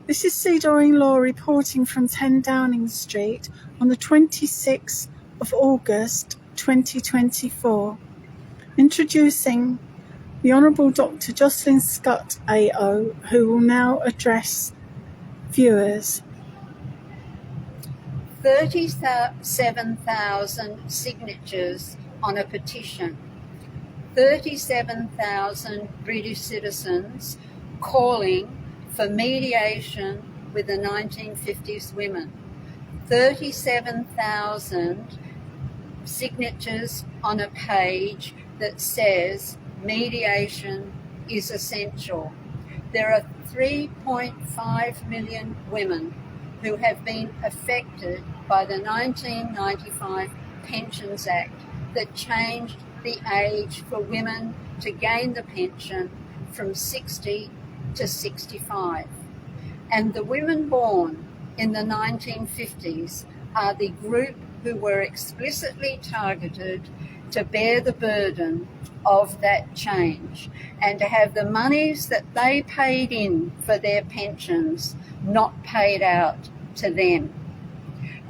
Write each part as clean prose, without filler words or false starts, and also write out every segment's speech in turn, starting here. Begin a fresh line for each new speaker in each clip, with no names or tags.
This is CEDAWinLAW reporting from 10 Downing Street on the 26th of August 2024. Introducing the Honourable Dr. Jocelynne Scutt AO, who will now address viewers.
37,000 signatures on a petition. 37,000 British citizens calling for mediation with the 1950s women. 37,000 signatures on a page that says mediation is essential. There are 3.5 million women who have been affected by the 1995 Pensions Act that changed the age for women to gain the pension from 60 to 65. And the women born in the 1950s are the group who were explicitly targeted to bear the burden of that change and to have the monies that they paid in for their pensions not paid out to them.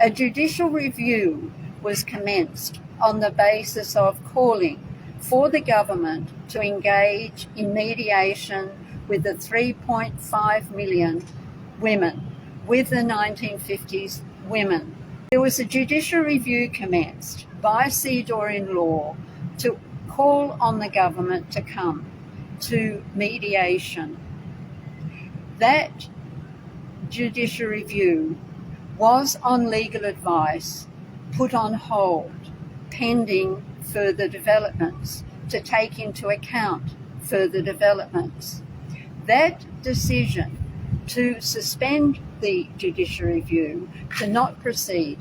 A judicial review was commenced on the basis of calling for the government to engage in mediation with the 3.5 million women, with the 1950s women. There was a judicial review commenced by CEDAWinLAW to call on the government to come to mediation. That judicial review was on legal advice put on hold pending further developments, to take into account further developments. That decision to suspend the judicial review, to not proceed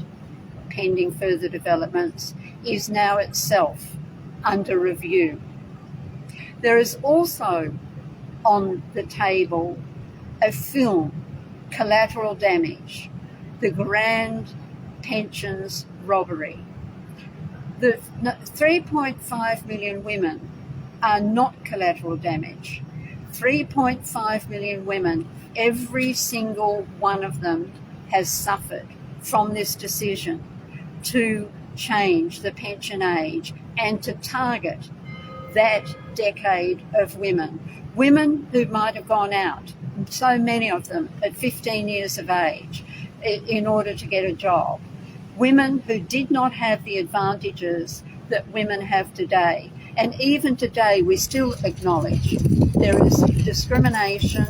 pending further developments, is now itself under review. There is also on the table a film, Collateral Damage, the Grand Pensions Robbery. The 3.5 million women are not collateral damage. 3.5 million women, every single one of them has suffered from this decision to change the pension age and to target that decade of women. Women who might have gone out, so many of them at 15 years of age, in order to get a job. Women who did not have the advantages that women have today. And even today, we still acknowledge there is discrimination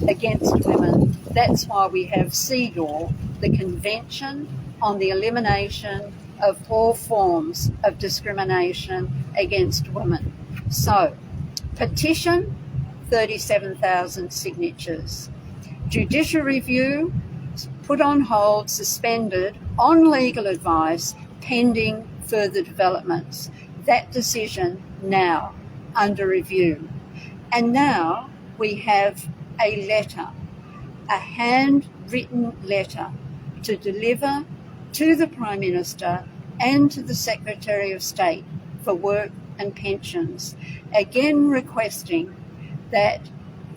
against women. That's why we have CEDAW, the Convention on the Elimination of All Forms of Discrimination Against Women. So, petition, 37,000 signatures. Judicial review, put on hold, suspended, on legal advice, pending further developments. That decision now under review. And now we have a letter, a handwritten letter to deliver to the Prime Minister and to the Secretary of State for Work and Pensions, again requesting that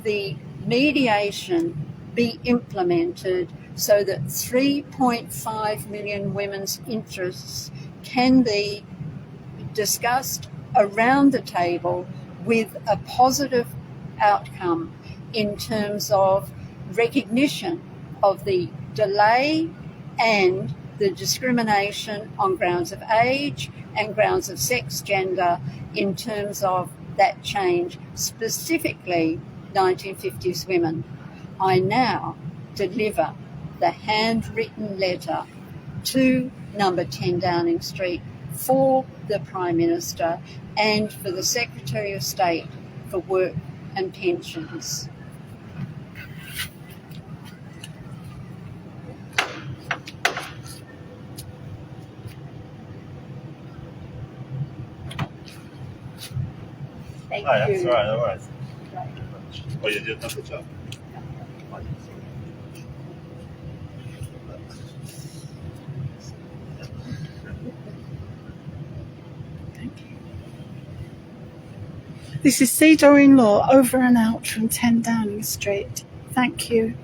the mediation be implemented so that 3.5 million women's interests can be discussed around the table with a positive outcome in terms of recognition of the delay and the discrimination on grounds of age and grounds of sex, gender, in terms of that change, specifically 1950s women. I now deliver the handwritten letter to number 10 Downing Street for the Prime Minister and for the Secretary of State for Work and Pensions. Thank you.
That's all right, no worries. Oh, you did a good job.
This is CEDAWinLAW over and out from 10 Downing Street. Thank you.